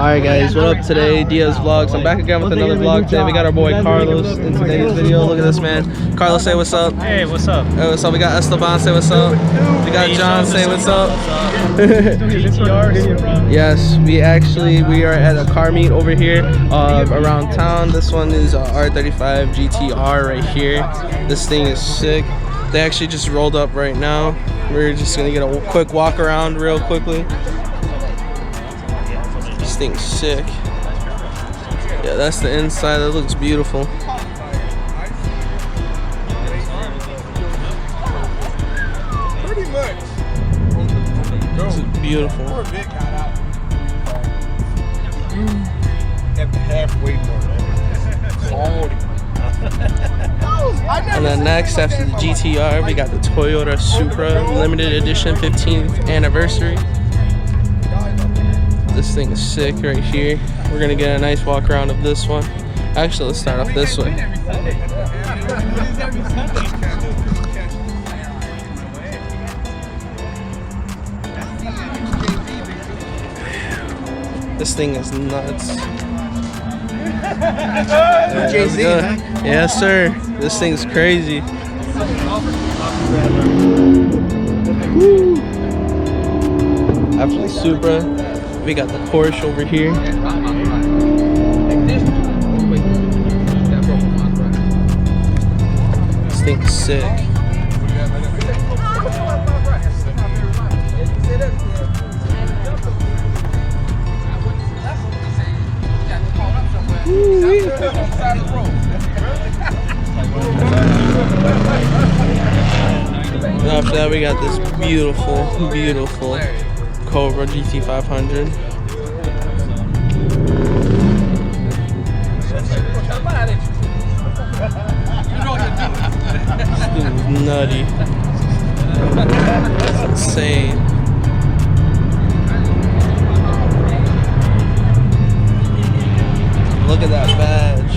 Alright guys, what up today? Diaz Vlogs. I'm back again with another vlog today. We got our boy Carlos in today's video. Look at this man. Carlos, say what's up. Hey, what's up? Hey, what's up? We got Esteban, say what's up. We got John, say what's up. Yes, we are at a car meet over here around town. This one is R35 Gtr right here. This thing is sick. They actually just rolled up right now. We're just gonna get a quick walk around real quickly. This thing's sick. Yeah, that's the inside. That looks beautiful. Pretty much. This is beautiful. At the halfway mark. And then next, after the GTR, we got the Toyota Supra limited edition 15th anniversary. This thing is sick right here. We're gonna get a nice walk around of this one. Actually, let's start off this way. This thing is nuts. Jay-Z, huh? Yes, sir. This thing's crazy. After the Supra, we got the Porsche over here. This thing's sick. After that, we got this beautiful Cobra GT500. This thing is nutty. It's insane. Look at that badge.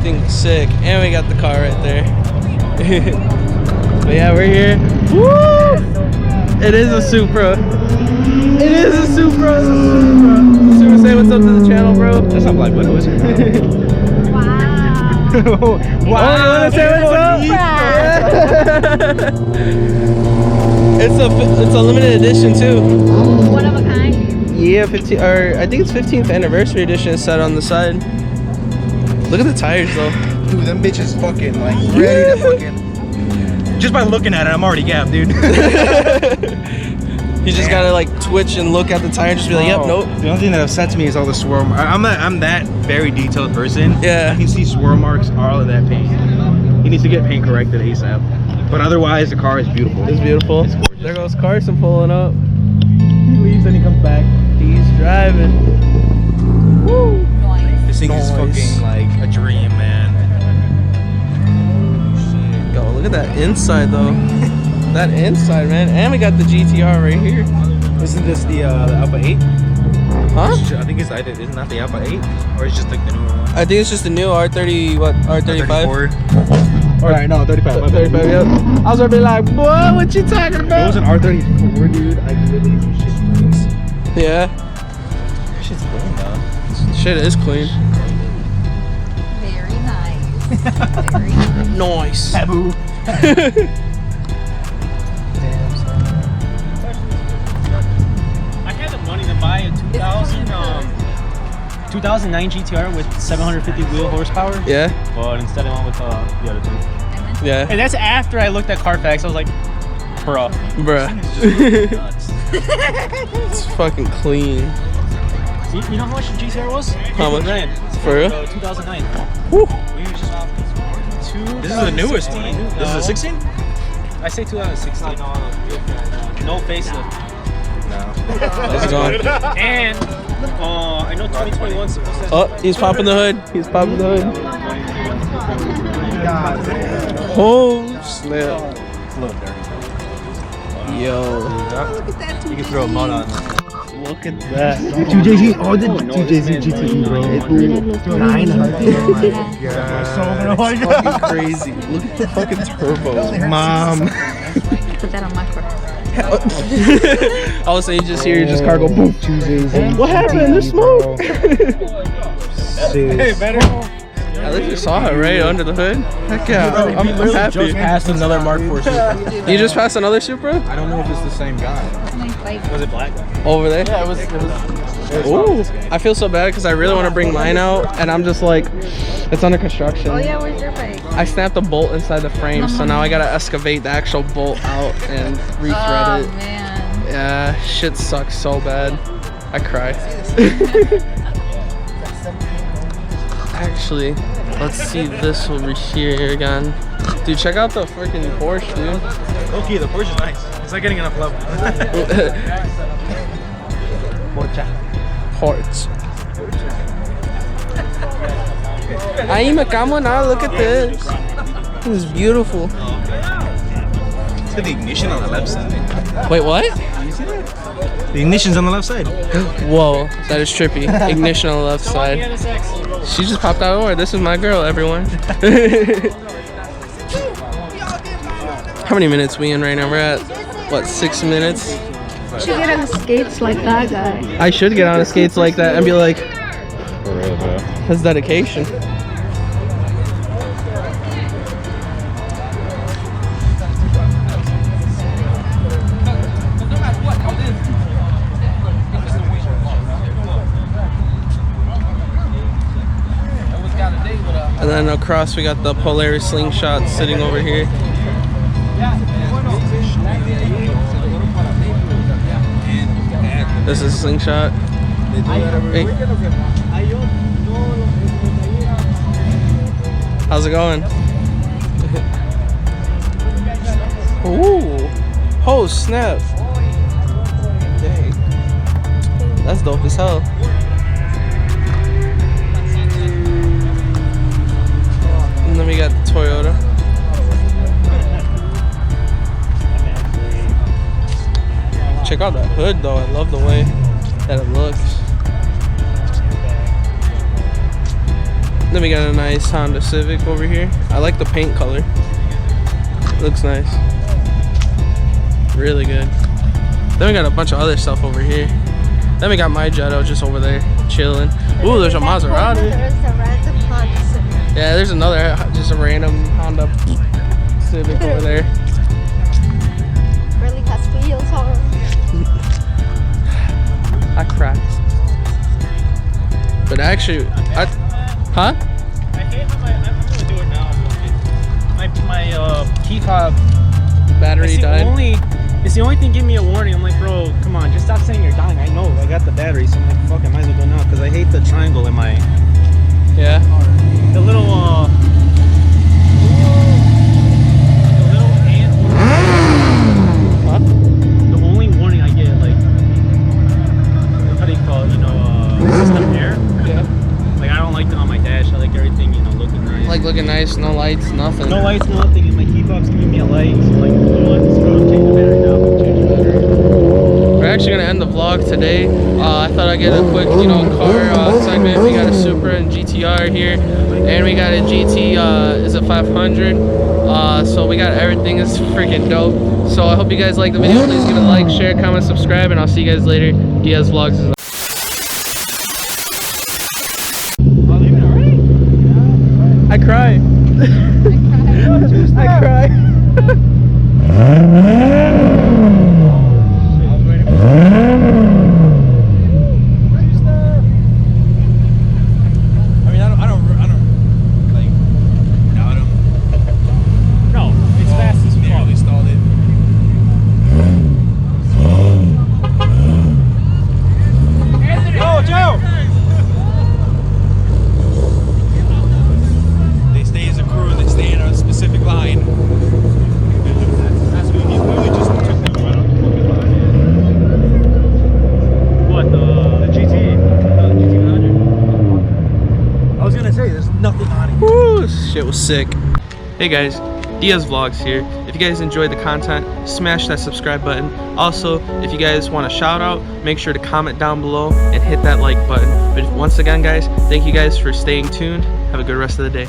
Thing's sick. And we got the car right there. But yeah, we're here. Woo! It is a Supra. It is a Supra. Supra, say what's up to the channel, bro. That's not Black Widow, is it? Wow. Wow. Oh, you wanna say what's up? Yeah. It's a limited edition too. One of a kind. Yeah, 15, or I think it's 15th anniversary edition set on the side. Look at the tires though. Dude, them bitches fucking like ready to fucking. Just by looking at it, I'm already gapped, dude. You just gotta like twitch and look at the tire and just be like, yep, nope. The only thing that upsets me is all the swirl. I'm that very detailed person. Yeah. I can see swirl marks, all of that paint. He needs to get paint corrected ASAP. But otherwise, the car is beautiful. It's beautiful. It's gorgeous. There goes Carson pulling up. He leaves and he comes back. He's driving. Woo! This thing is fucking like a dream, man. Yo, look at that inside though. That inside, man. And we got the GTR right here. Isn't this the Alpha 8? Huh? I think it's either, isn't that the Alpha 8? Or it's just like the newer one? I think it's just the new R30, what, R35? Alright, no, 35. 35, yep. I was gonna be like, boy, what you talking If it about? was an R34, dude, I literally do shit cleans. Yeah. That shit's clean, though. Shit is clean. Very nice. Very nice. Nice. Taboo. I had the money to buy a 2009 GTR with 750 wheel horsepower. Yeah. But instead I went with the other two. Yeah. And that's after I looked at Carfax. I was like, bruh. Bruh. It's fucking clean. You know how much the GTR was? How much? $50,000. For real? 2009. Woo. This is the newest one. This is a 16? I say 2016. No facelift. No. It's gone. And I know 2021 supposed to have. Oh, he's popping the hood. He's popping the hood. Oh, snap. It's a little dirty. Yo. You can throw mud on it. Look at that. 2JZ, oh, the 2JZ GTE, bro. 900. Oh my God. Fucking crazy. Look at the fucking turbo. Mom. Put that on my car. All of a sudden you just hear your car go boom. What happened? There's smoke. Hey, better. At least you saw it right under the hood. Heck yeah, I'm happy. Just passed another Mark IV Supra. You just passed another Supra? I don't know if it's the same guy. Was it black? Over there? Yeah, it was Ooh, I feel so bad because I really want to bring mine out, and I'm just like, it's under construction. Oh yeah, where's your bike? I snapped a bolt inside the frame, so now I gotta excavate the actual bolt out and rethread Oh it. man. Yeah, shit sucks so bad. I cry. Actually, let's see this over here again. Dude, check out the freaking Porsche, dude. Okay, the Porsche is nice. It's not getting enough love. Ports. Ahí me camo now, look at this. This is beautiful. It's got the ignition on the left side. Wait, what? The ignition's on the left side. Whoa, that is trippy. Ignition on the left side. She just popped out of nowhere. This is my girl, everyone. How many minutes we in right now? We're at, what, 6 minutes? You should get on the skates like that guy. I should get on the skates like that and be like, that's dedication. And then across we got the Polaris slingshot sitting over here. This is a slingshot. Hey. How's it going? Ooh. Oh snap. Dang. That's dope as hell. And then we got the Toyota. Check out that hood though, I love the way that it looks. Then we got a nice Honda Civic over here. I like the paint color. Looks nice. Really good. Then we got a bunch of other stuff over here. Then we got my Jetto just over there, chilling. Ooh, there's a Maserati. There's a random Honda Civic. Yeah, there's another, just a random Honda Civic over there. Really has wheels on. I cried. But actually, huh? I hate how I'm gonna do it now. My key fob Battery died. It's the only thing giving me a warning. I'm like, bro, come on, just stop saying you're dying. I know, I got the battery, so I'm like, fuck, I might as well go now because I hate the triangle in my. Yeah. The little ant. Huh? The only warning I get, like, how do you call it? You know, system air. Yeah. Like, I don't like that on my dash. I like everything, you know, looking nice. Like looking nice, no lights, nothing. No lights, nothing, and my key fob's giving me a light. So I'm like, you know what? Just go change the battery now. Change the battery. We're actually gonna end the vlog today. I thought I'd get a quick, you know, car segment. We got a Supra and GTR here, and we got a GT. Is a 500. So we got everything. It's freaking dope. So I hope you guys like the video. Please give it a like, share, comment, subscribe, and I'll see you guys later. Diaz Vlogs is I cry. I cry. I mean, I don't like doubt him. No, it's fast as They fuck. really stalled it. Oh, Joe! They stay as a crew. They stay in a specific line. That's what he literally just took them right on the fucking line. What, the GT? The GT100? I was gonna say, there's nothing on it. Woo, this shit was sick. Hey guys, Diaz Vlogs here. If you guys enjoyed the content, smash that subscribe button. Also, if you guys want a shout out, make sure to comment down below and hit that like button. But once again guys, thank you guys for staying tuned. Have a good rest of the day.